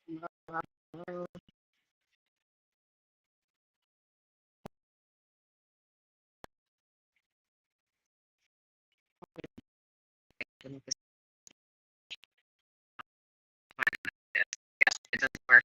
It doesn't work.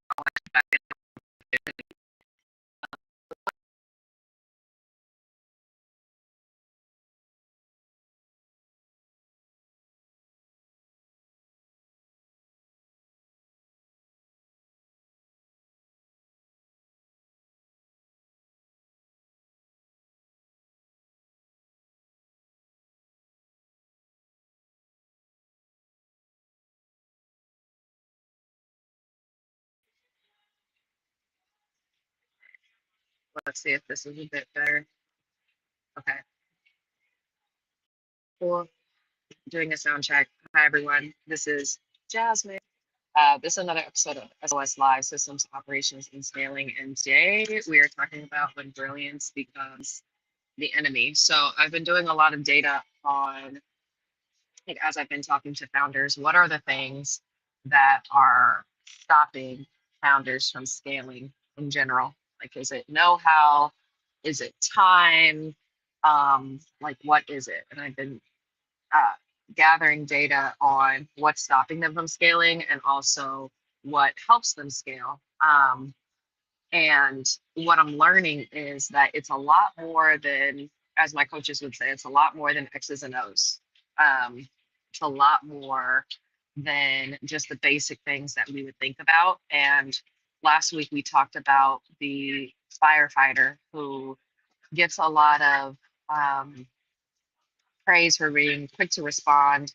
Let's see if this is a bit better. Okay, cool. Doing a sound check. Hi, everyone. This is Jasmine. This is another episode of SOS Live Systems, Operations, and Scaling. And today we are talking about when brilliance becomes the enemy. So I've been doing a lot of data on, like, as I've been talking to founders, what are the things that are stopping founders from scaling in general? Like, is it know-how? Is it time? Like, what is it? And I've been uh, gathering data on what's stopping them from scaling and also what helps them scale. And what I'm learning is that it's a lot more than, as my coaches would say, it's a lot more than X's and O's. It's a lot more than just the basic things that we would think about. And last week we talked about the firefighter who gets a lot of praise for being quick to respond,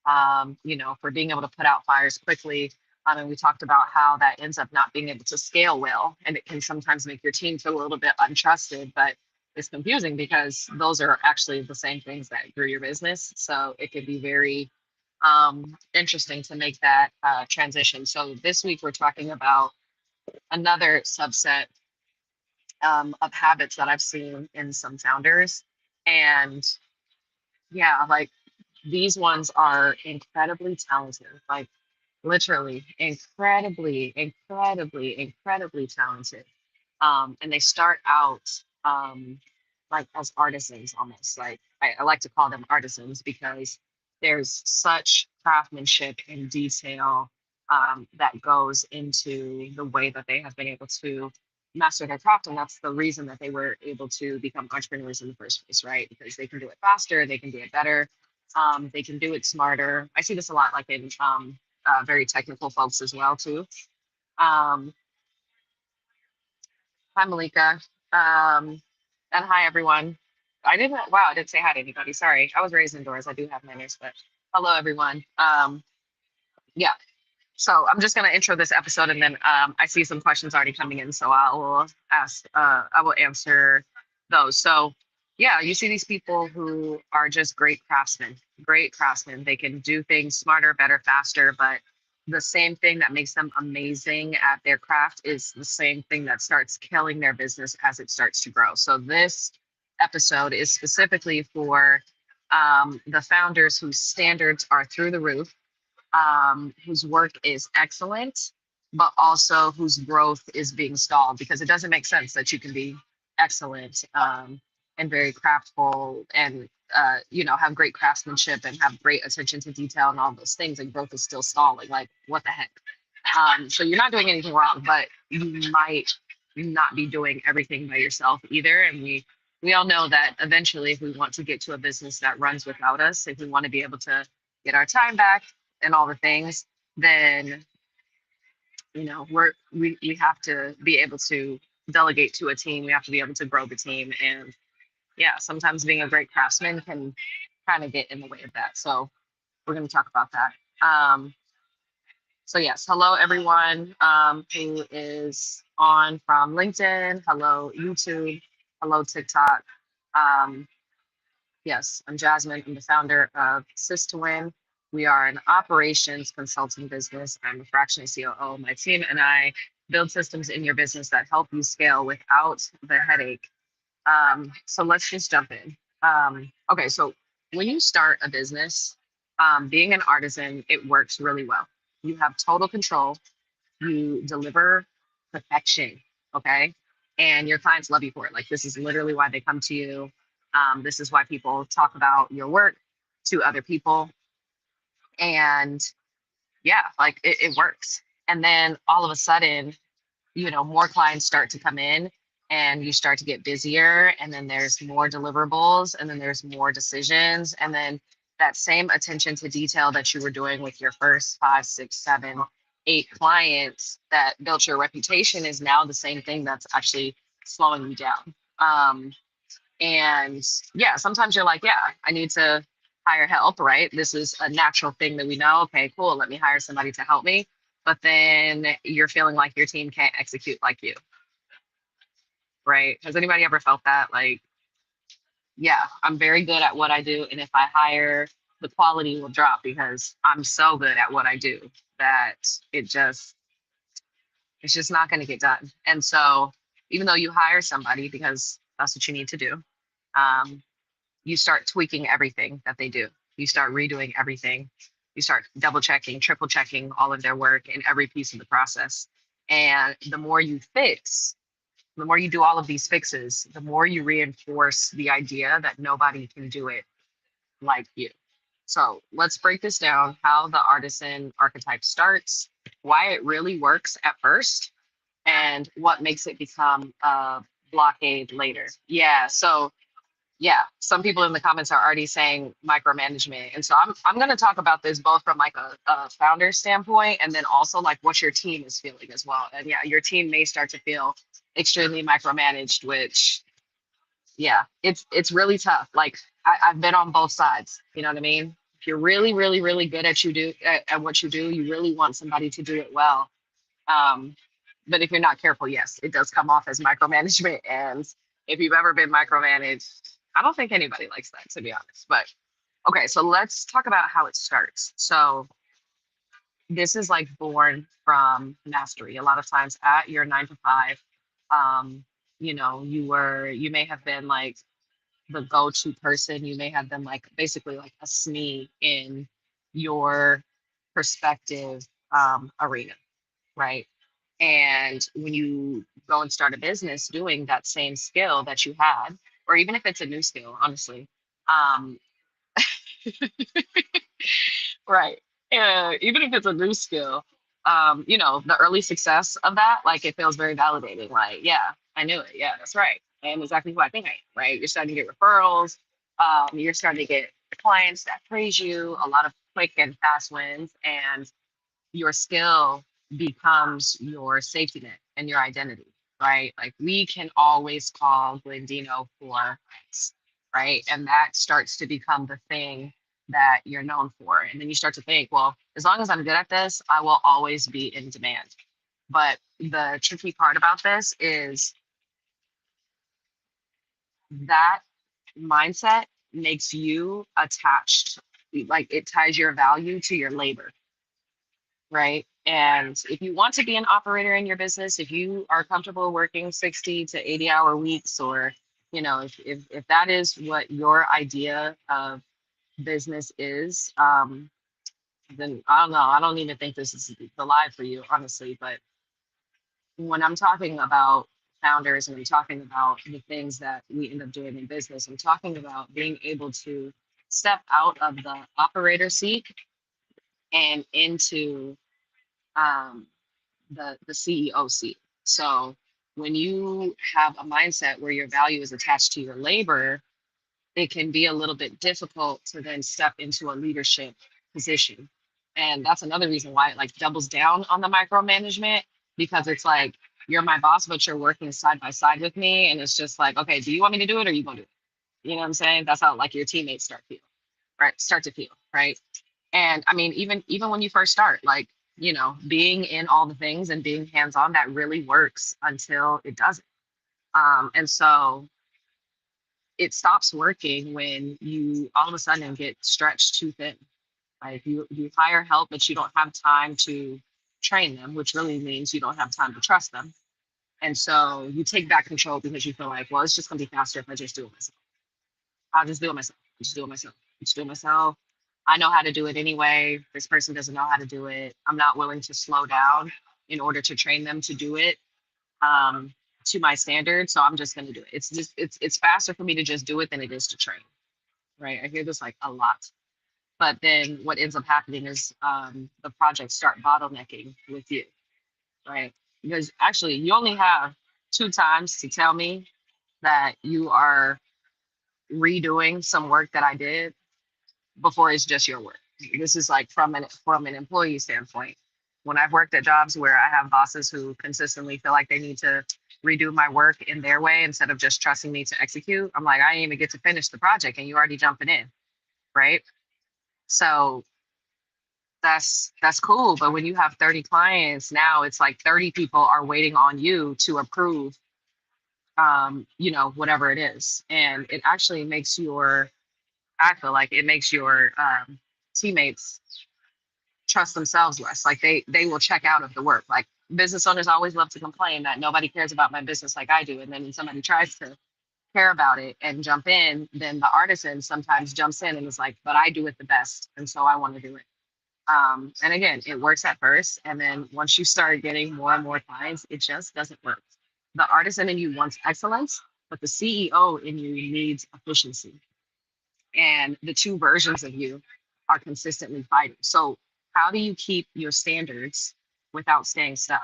for being able to put out fires quickly. And we talked about how that ends up not being able to scale well. And it can sometimes make your team feel a little bit untrusted, but it's confusing because those are actually the same things that grew your business. So it could be very interesting to make that transition. So this week we're talking about another subset of habits that I've seen in some founders. And yeah, like these ones are incredibly talented, like literally incredibly talented. And they start out like as artisans almost. Like I like to call them artisans because there's such craftsmanship and detail that goes into the way that they have been able to master their craft. And that's the reason that they were able to become entrepreneurs in the first place, right? Because they can do it faster, they can do it better, they can do it smarter. I see this a lot like in very technical folks as well too. Um, Hi Malika, and hi everyone. I didn't say hi to anybody. Sorry, I was raised indoors. I do have manners, but hello everyone. Yeah, so I'm just gonna intro this episode, and then I see some questions already coming in, so I will answer those. So yeah, you see these people who are just great craftsmen, great craftsmen. They can do things smarter, better, faster, but the same thing that makes them amazing at their craft is the same thing that starts killing their business as it starts to grow. So this episode is specifically for the founders whose standards are through the roof, whose work is excellent, but also whose growth is being stalled, because it doesn't make sense that you can be excellent and very craftful and have great craftsmanship and have great attention to detail and all those things, and growth is still stalling. Like, what the heck? So you're not doing anything wrong, but you might not be doing everything by yourself either. And we all know that eventually, if we want to get to a business that runs without us, if we want to be able to get our time back and all the things, then we have to be able to delegate to a team. We have to be able to grow the team, and yeah, sometimes being a great craftsman can kind of get in the way of that. So we're going to talk about that. So yes, hello everyone who is on from LinkedIn. Hello YouTube. Hello TikTok. Um, Yes, I'm Jasmine. I'm the founder of Sys2Win. We are an operations consulting business. I'm a fractional COO. My team and I build systems in your business that help you scale without the headache. So let's just jump in. Okay, so when you start a business, being an artisan, it works really well. You have total control. You deliver perfection, okay? And your clients love you for it. Like, this is literally why they come to you. This is why people talk about your work to other people. And yeah, like it works. And then all of a sudden, more clients start to come in and you start to get busier, and then there's more deliverables, and then there's more decisions, and then that same attention to detail that you were doing with your first five, six, seven, eight clients that built your reputation is now the same thing that's actually slowing you down. And yeah, sometimes you're like, yeah, I need to hire help, right? This is a natural thing that we know. Okay, cool. Let me hire somebody to help me. But then you're feeling like your team can't execute like you, right? Has anybody ever felt that? Like, yeah, I'm very good at what I do. And if I hire, the quality will drop because I'm so good at what I do that it's just not going to get done. And so even though you hire somebody because that's what you need to do, um, you start tweaking everything that they do. You start redoing everything. You start double checking, triple checking all of their work in every piece of the process. And the more you fix, the more you do all of these fixes, the more you reinforce the idea that nobody can do it like you. So let's break this down, how the artisan archetype starts, why it really works at first, and what makes it become a blockade later. Yeah. So yeah, some people in the comments are already saying micromanagement. And so I'm going to talk about this both from like a founder standpoint, and then also like what your team is feeling as well. And yeah, your team may start to feel extremely micromanaged, which yeah, it's really tough. Like I've been on both sides. You know what I mean? If you're really, really, really good at what you do, you really want somebody to do it well. Um, but if you're not careful, yes, it does come off as micromanagement. And if you've ever been micromanaged, I don't think anybody likes that, to be honest. But okay, so let's talk about how it starts. So this is like born from mastery. A lot of times at your 9 to 5, um, you may have been like the go-to person. You may have been like basically like a SME in your perspective arena, right? And when you go and start a business doing that same skill that you had, or even if it's a new skill, honestly, um, right? Even if it's a new skill, the early success of that, like it feels very validating. Like, yeah, I knew it. Yeah, that's right. I am exactly who I think I am. Right? You're starting to get referrals. You're starting to get clients that praise you. A lot of quick and fast wins, and your skill becomes your safety net and your identity, right? Like we can always call Glendino for X, right? And that starts to become the thing that you're known for. And then you start to think, well, as long as I'm good at this, I will always be in demand. But the tricky part about this is that mindset makes you attached, like it ties your value to your labor, right? And if you want to be an operator in your business, if you are comfortable working 60 to 80-hour weeks, or if that is what your idea of business is, then I don't know. I don't even think this is the live for you, honestly. But when I'm talking about founders and I'm talking about the things that we end up doing in business, I'm talking about being able to step out of the operator seat and into um, the CEO seat. So when you have a mindset where your value is attached to your labor, it can be a little bit difficult to then step into a leadership position. And that's another reason why it like doubles down on the micromanagement, because it's like you're my boss, but you're working side by side with me. And it's just like, okay, do you want me to do it or you gonna do it? You know what I'm saying? That's how like your teammates start to feel, right? And I mean, even when you first start, like, being in all the things and being hands-on, that really works until it doesn't. And so it stops working when you all of a sudden get stretched too thin. Like you hire help, but you don't have time to train them, which really means you don't have time to trust them. And so you take back control because you feel like, well, it's just gonna be faster if I just do it myself. I'll just do it myself. Just do it myself. Just do it myself. I know how to do it anyway. This person doesn't know how to do it. I'm not willing to slow down in order to train them to do it um, to my standard. So I'm just going to do it. It's faster for me to just do it than it is to train. Right. I hear this like a lot. But then what ends up happening is the projects start bottlenecking with you. Right. Because actually, you only have 2 times to tell me that you are redoing some work that I did before it's just your work. This is like from an employee standpoint. When I've worked at jobs where I have bosses who consistently feel like they need to redo my work in their way instead of just trusting me to execute, I'm like, I didn't even get to finish the project and you already jumping in, right? So that's cool. But when you have 30 clients, now it's like 30 people are waiting on you to approve whatever it is. And it actually makes I feel like it makes your teammates trust themselves less. Like they will check out of the work. Like business owners always love to complain that nobody cares about my business like I do. And then when somebody tries to care about it and jump in, then the artisan sometimes jumps in and is like, but I do it the best. And so I want to do it. And again, it works at first. And then once you start getting more and more clients, it just doesn't work. The artisan in you wants excellence, but the CEO in you needs efficiency. And the two versions of you are consistently fighting. So, how do you keep your standards without staying stuck?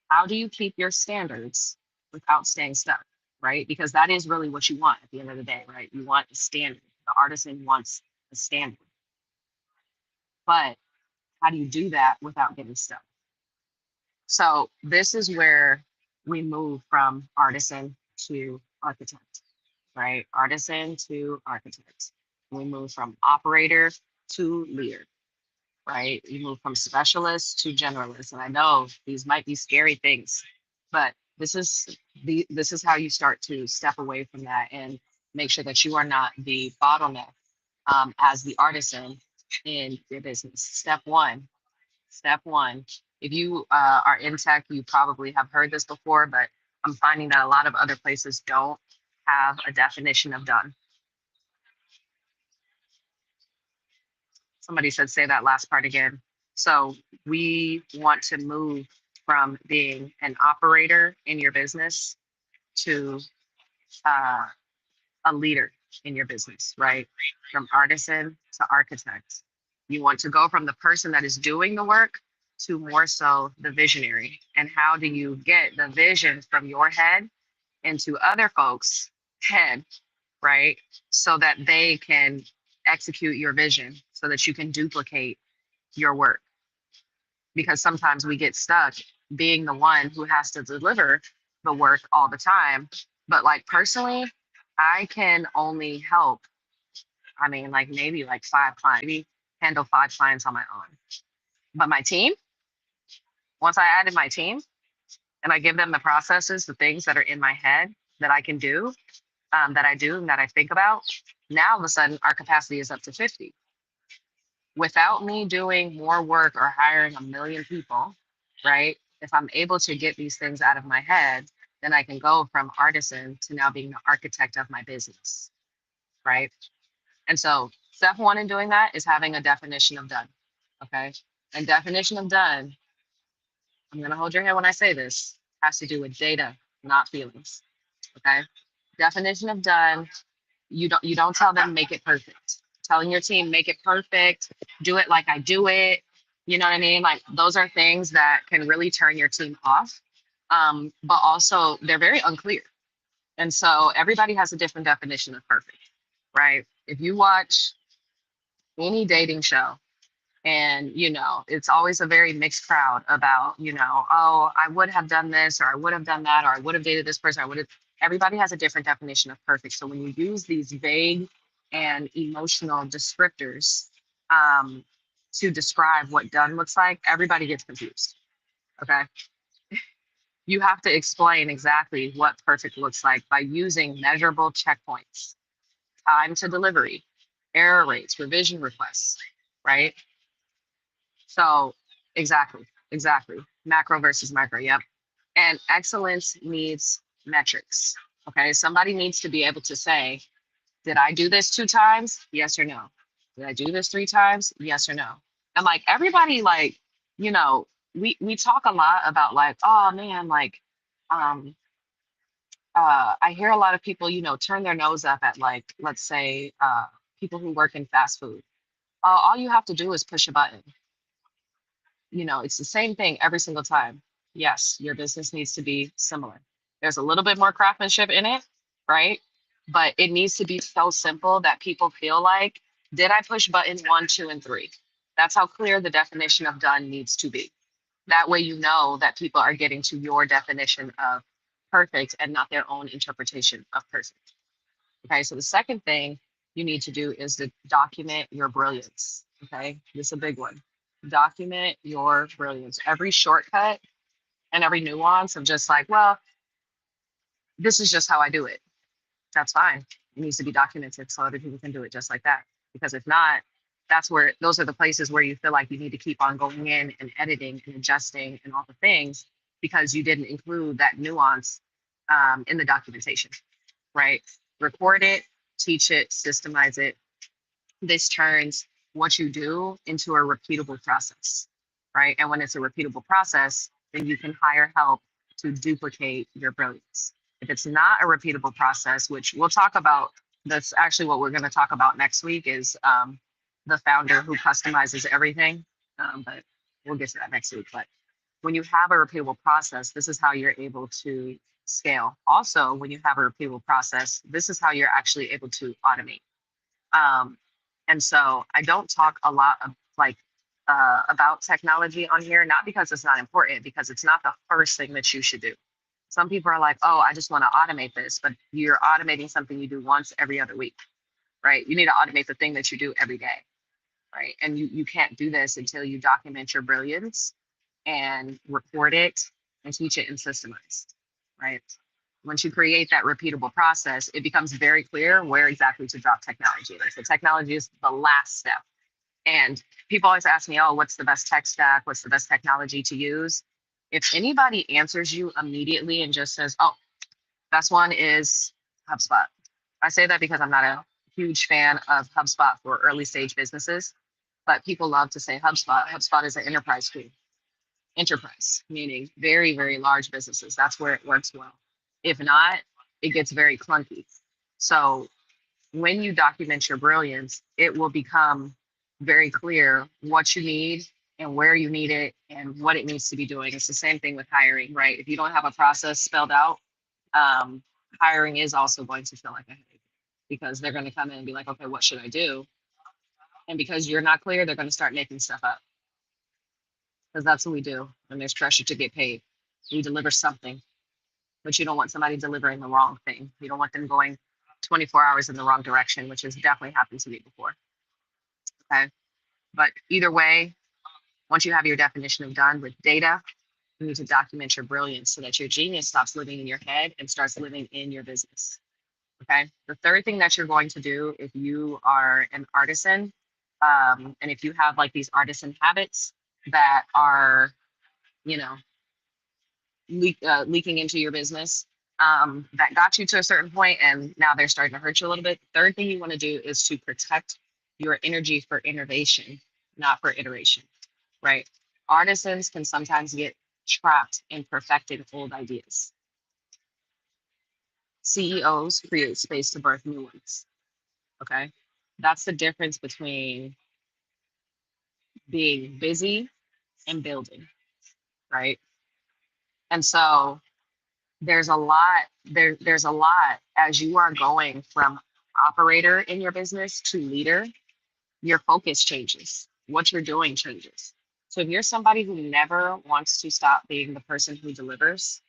How do you keep your standards without staying stuck? Right? Because that is really what you want at the end of the day, right? You want a standard. The artisan wants a standard. But how do you do that without getting stuck? So, this is where we move from artisan to architect, right? Artisan to architect. We move from operator to leader, right? You move from specialist to generalist. And I know these might be scary things, but this is how you start to step away from that and make sure that you are not the bottleneck as the artisan in your business. Step one. If you are in tech, you probably have heard this before, but I'm finding that a lot of other places don't have a definition of done. Somebody said, say that last part again. So we want to move from being an operator in your business to uh, a leader in your business, right? From artisan to architect. You want to go from the person that is doing the work to more so the visionary. And how do you get the vision from your head into other folks' head, right? So that they can execute your vision so that you can duplicate your work. Because sometimes we get stuck being the one who has to deliver the work all the time. But like personally, I can only help, I mean, like maybe like 5 clients, maybe handle 5 clients on my own. But my team, once I added my team and I give them the processes, the things that are in my head that I can do, that I do and that I think about, now all of a sudden our capacity is up to 50. Without me doing more work or hiring a million people, right? If I'm able to get these things out of my head, then I can go from artisan to now being the architect of my business, right? And so step one in doing that is having a definition of done, okay? And definition of done, I'm gonna hold your hand when I say this, has to do with data, not feelings, okay? Definition of done, you don't tell them make it perfect. Telling your team make it perfect, do it like I do it. You know what I mean? Like those are things that can really turn your team off. But also they're very unclear. And so everybody has a different definition of perfect, right? If you watch any dating show, and it's always a very mixed crowd about, oh, I would have done this or I would have done that or I would have dated this person, I would have. Everybody has a different definition of perfect. So when you use these vague and emotional descriptors to describe what done looks like, everybody gets confused. Okay, you have to explain exactly what perfect looks like by using measurable checkpoints: time to delivery, error rates, revision requests, right? So exactly. Macro versus micro. Yep. And excellence needs metrics. Okay. Somebody needs to be able to say, did I do this 2 times? Yes or no. Did I do this 3 times? Yes or no. And like everybody, like, you know, we talk a lot about like, oh man, like um I hear a lot of people, turn their nose up at like, let's say, people who work in fast food. All you have to do is push a button. It's the same thing every single time. Yes, your business needs to be similar. There's a little bit more craftsmanship in it, right? But it needs to be so simple that people feel like, did I push buttons one, two, and three? That's how clear the definition of done needs to be. That way, you know that people are getting to your definition of perfect and not their own interpretation of perfect. Okay, so the second thing you need to do is to document your brilliance. Okay, this is a big one. Document your brilliance. Every shortcut and every nuance of just like, well, this is just how I do it. That's fine. It needs to be documented so other people can do it just like that. Because if not, those are the places where you feel like you need to keep on going in and editing and adjusting and all the things because you didn't include that nuance in the documentation, right? Record it, teach it, systemize it. This turns what you do into a repeatable process, right? And when it's a repeatable process, then you can hire help to duplicate your brilliance. If it's not a repeatable process, which we'll talk about, that's actually what we're going to talk about next week is the founder who customizes everything. But we'll get to that next week. But when you have a repeatable process, this is how you're able to scale. Also, when you have a repeatable process, this is how you're actually able to automate. Um, and so I don't talk a lot of like about technology on here, not because it's not important, because it's not the first thing that you should do. Some people are like, oh, I just want to automate this, but you're automating something you do once every other week, right? You need to automate the thing that you do every day, right? And you can't do this until you document your brilliance and record it and teach it and systemize, right? Once you create that repeatable process, it becomes very clear where exactly to drop technology. Like so technology is the last step. And people always ask me, oh, what's the best tech stack? What's the best technology to use? If anybody answers you immediately and just says, oh, best one is HubSpot. I say that because I'm not a huge fan of HubSpot for early stage businesses, but people love to say HubSpot. HubSpot is an enterprise tool. Enterprise, meaning very, very large businesses. That's where it works well. If not, it gets very clunky. So when you document your brilliance, it will become very clear what you need and where you need it and what it needs to be doing. It's the same thing with hiring, right? If you don't have a process spelled out, um, hiring is also going to feel like a headache because they're going to come in and be like, okay, what should I do? And because you're not clear, they're going to start making stuff up because that's what we do when there's pressure to get paid. We deliver something, but you don't want somebody delivering the wrong thing. You don't want them going 24 hours in the wrong direction, which has definitely happened to me before. Okay. But either way, once you have your definition of done with data, you need to document your brilliance so that your genius stops living in your head and starts living in your business. Okay. The third thing that you're going to do if you are an artisan, and if you have like these artisan habits that are, you know, leaking into your business, that got you to a certain point and now they're starting to hurt you a little bit. Third thing you want to do is to protect your energy for innovation, not for iteration, right? Artisans can sometimes get trapped in perfecting old ideas. CEOs create space to birth new ones. Okay. That's the difference between being busy and building, right? And so there's a lot as you are going from operator in your business to leader, your focus changes. What you're doing changes. So if you're somebody who never wants to stop being the person who delivers,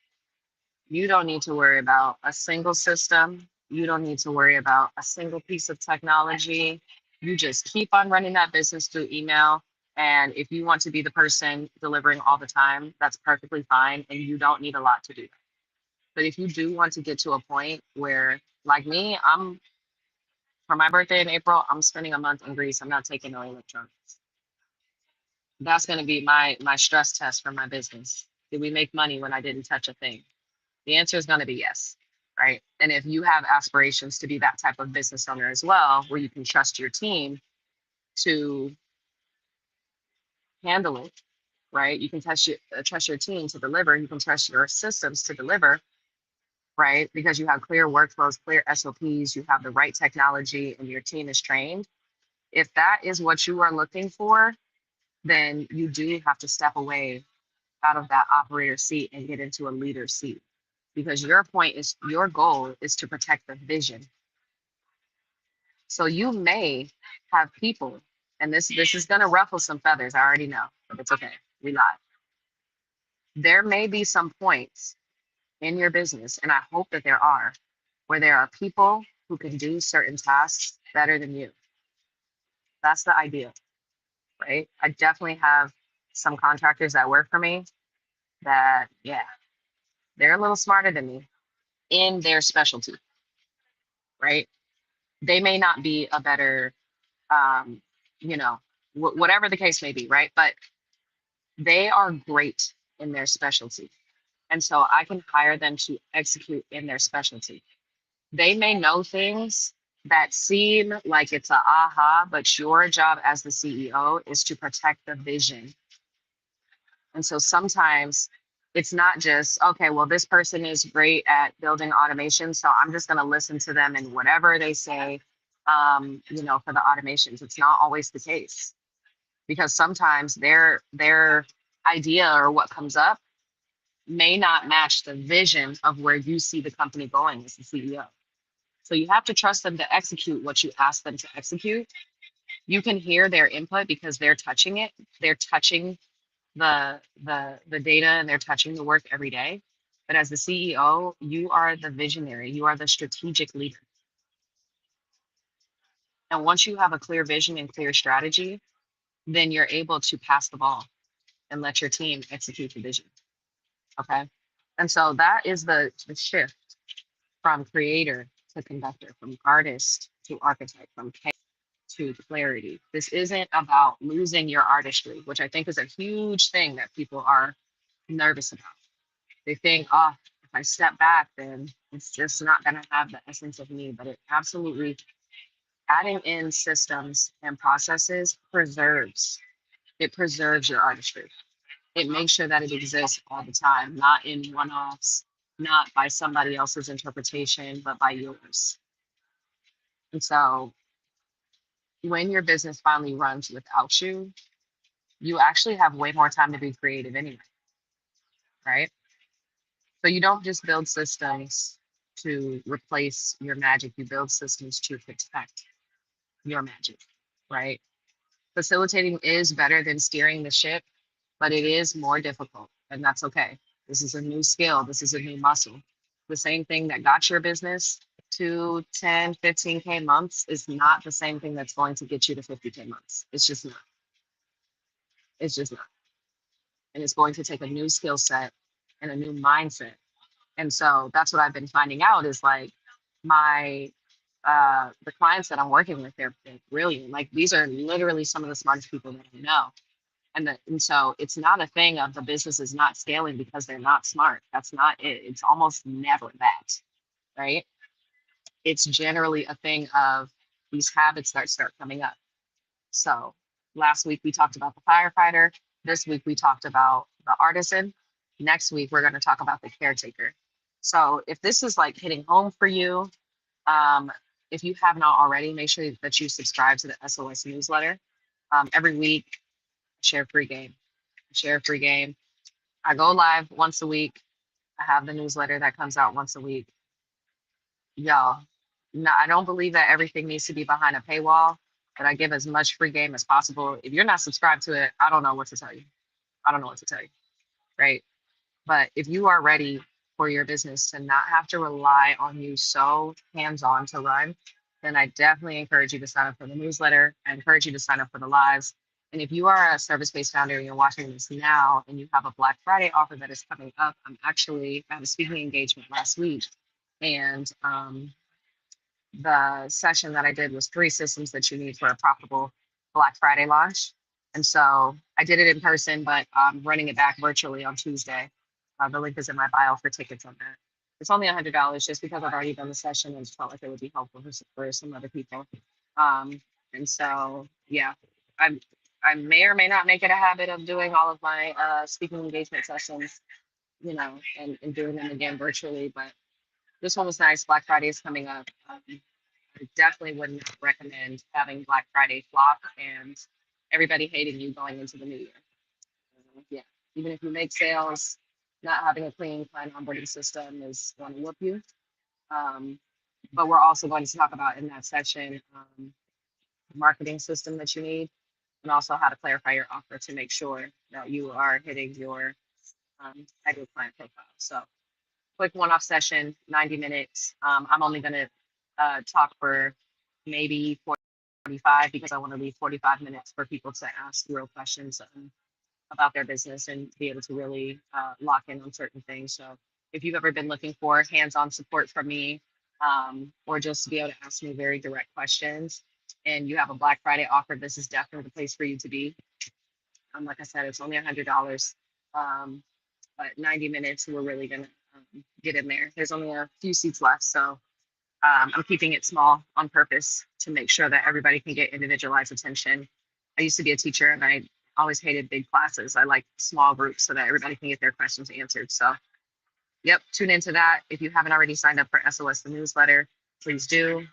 you don't need to worry about a single system. You don't need to worry about a single piece of technology. You just keep on running that business through email. And if you want to be the person delivering all the time, that's perfectly fine. And you don't need a lot to do that. But if you do want to get to a point where, like me, for my birthday in April, I'm spending a month in Greece. I'm not taking no electronics. That's going to be my stress test for my business. Did we make money when I didn't touch a thing? The answer is going to be yes, right? And if you have aspirations to be that type of business owner as well, where you can trust your team to handle it, right? You can trust your team to deliver. You can trust your systems to deliver, right? Because you have clear workflows, clear SOPs, you have the right technology, and your team is trained. If that is what you are looking for, then you do have to step away out of that operator seat and get into a leader seat, because your goal is to protect the vision. So you may have people, and this is going to ruffle some feathers. I already know, but it's okay. We live. There may be some points in your business, and I hope that there are, where there are people who can do certain tasks better than you. That's the ideal, right? I definitely have some contractors that work for me that, yeah, they're a little smarter than me in their specialty, right? They may not be a better, um, you know, whatever the case may be, right? But they are great in their specialty. And so I can hire them to execute in their specialty. They may know things that seem like it's a aha, but your job as the CEO is to protect the vision. And so sometimes it's not just, okay, well, this person is great at building automation, so I'm just going to listen to them and whatever they say, for the automations. It's not always the case, because sometimes their idea or what comes up may not match the vision of where you see the company going as the CEO. So you have to trust them to execute what you ask them to execute. You can hear their input because they're touching it. They're touching the data, and they're touching the work every day. But as the CEO, you are the visionary. You are the strategic leader. And once you have a clear vision and clear strategy, then you're able to pass the ball and let your team execute the vision. Okay. And so that is the shift from creator to conductor, from artist to archetype, from chaos to clarity. This isn't about losing your artistry, which I think is a huge thing that people are nervous about. They think, oh, if I step back, then it's just not going to have the essence of me. But it absolutely, adding in systems and processes it preserves your artistry. It makes sure that it exists all the time, not in one offs, not by somebody else's interpretation, but by yours. And so when your business finally runs without you, you actually have way more time to be creative anyway, right? So you don't just build systems to replace your magic, you build systems to protect your magic, right? Facilitating is better than steering the ship, but it is more difficult, and that's okay. This is a new skill, this is a new muscle. The same thing that got your business to 10, 15K months is not the same thing that's going to get you to 50K months. It's just not. It's just not. And it's going to take a new skill set and a new mindset. And so that's what I've been finding out is like my the clients that I'm working with, they're brilliant. Like these are literally some of the smartest people that I know. And so it's not a thing of the business is not scaling because they're not smart. That's not it. It's almost never that, right? It's generally a thing of these habits that start coming up. So last week we talked about the firefighter. This week we talked about the artisan. Next week we're going to talk about the caretaker. So if this is like hitting home for you, um, if you have not already, make sure that you subscribe to the SOS newsletter. Every week, I share a free game. I share a free game. I go live once a week. I have the newsletter that comes out once a week. Y'all, no, I don't believe that everything needs to be behind a paywall, but I give as much free game as possible. If you're not subscribed to it, I don't know what to tell you. I don't know what to tell you, right? But if you are ready for your business to not have to rely on you so hands-on to run, then I definitely encourage you to sign up for the newsletter. I encourage you to sign up for the lives. And if you are a service-based founder and you're watching this now and you have a Black Friday offer that is coming up, I had a speaking engagement last week, and the session that I did was 3 systems that you need for a profitable Black Friday launch. And so I did it in person, but I'm running it back virtually on Tuesday. The link is in my bio for tickets on that. It's only $100 just because I've already done the session and felt like it would be helpful for some other people. And so, yeah, I'm I may or may not make it a habit of doing all of my speaking engagement sessions, and doing them again virtually. But this one was nice. Black Friday is coming up. I definitely would not recommend having Black Friday flop and everybody hating you going into the new year. Yeah, even if you make sales, not having a clean client onboarding system is going to whoop you. Um, but we're also going to talk about in that session marketing system that you need, and also how to clarify your offer to make sure that you are hitting your ideal client profile. So quick one-off session, 90 minutes. I'm only going to talk for maybe 45 because I want to leave 45 minutes for people to ask real questions about their business and be able to really lock in on certain things. So if you've ever been looking for hands-on support from me, or just to be able to ask me very direct questions, and you have a Black Friday offer, this is definitely the place for you to be. Like I said, it's only $100, but 90 minutes, we're really gonna get in there. There's only a few seats left, so I'm keeping it small on purpose to make sure that everybody can get individualized attention. I used to be a teacher and I always hated big classes. I like small groups so that everybody can get their questions answered. So, yep, tune into that. If you haven't already signed up for SOS, the newsletter, please do.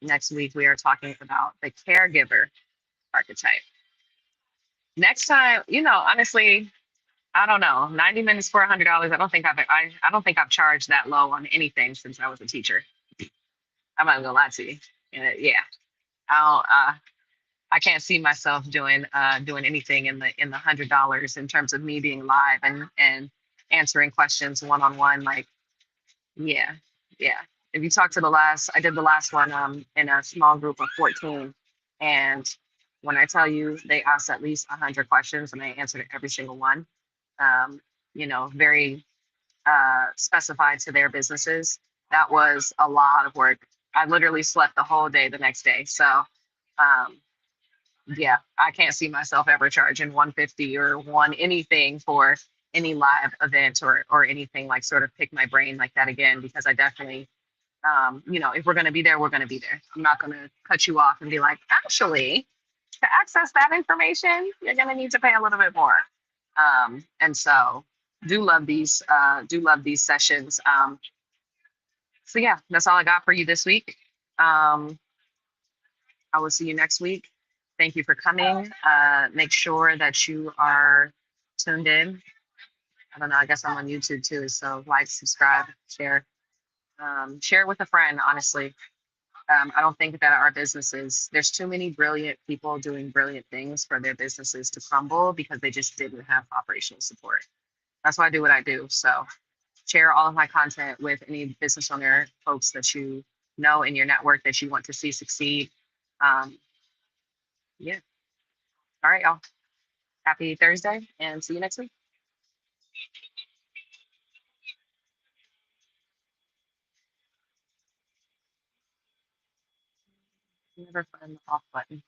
Next week, we are talking about the caregiver archetype. Next time, honestly, I don't know, 90 minutes for $100. I don't think I've charged that low on anything since I was a teacher. I'm not gonna lie to you. Yeah, I can't see myself doing anything in the $100 in terms of me being live and answering questions one on one. Like, yeah, yeah. If you talk to I did the last one in a small group of 14, and when I tell you they asked at least 100 questions and I answered every single one, um, very specified to their businesses. That was a lot of work. I literally slept the whole day the next day. So, yeah, I can't see myself ever charging 150 or one anything for any live event or anything like sort of pick my brain like that again, because I definitely, if we're going to be there, we're going to be there. I'm not going to cut you off and be like, actually, to access that information, you're going to need to pay a little bit more. And so do love these sessions. So yeah, that's all I got for you this week. I will see you next week. Thank you for coming. Make sure that you are tuned in. I don't know, I guess I'm on YouTube too. So like, subscribe, share, share with a friend, honestly. I don't think that there's too many brilliant people doing brilliant things for their businesses to crumble because they just didn't have operational support. That's why I do what I do. So share all of my content with any business owner folks that you know in your network that you want to see succeed. Um, yeah. All right, y'all. Happy Thursday and see you next week. Never find the off button.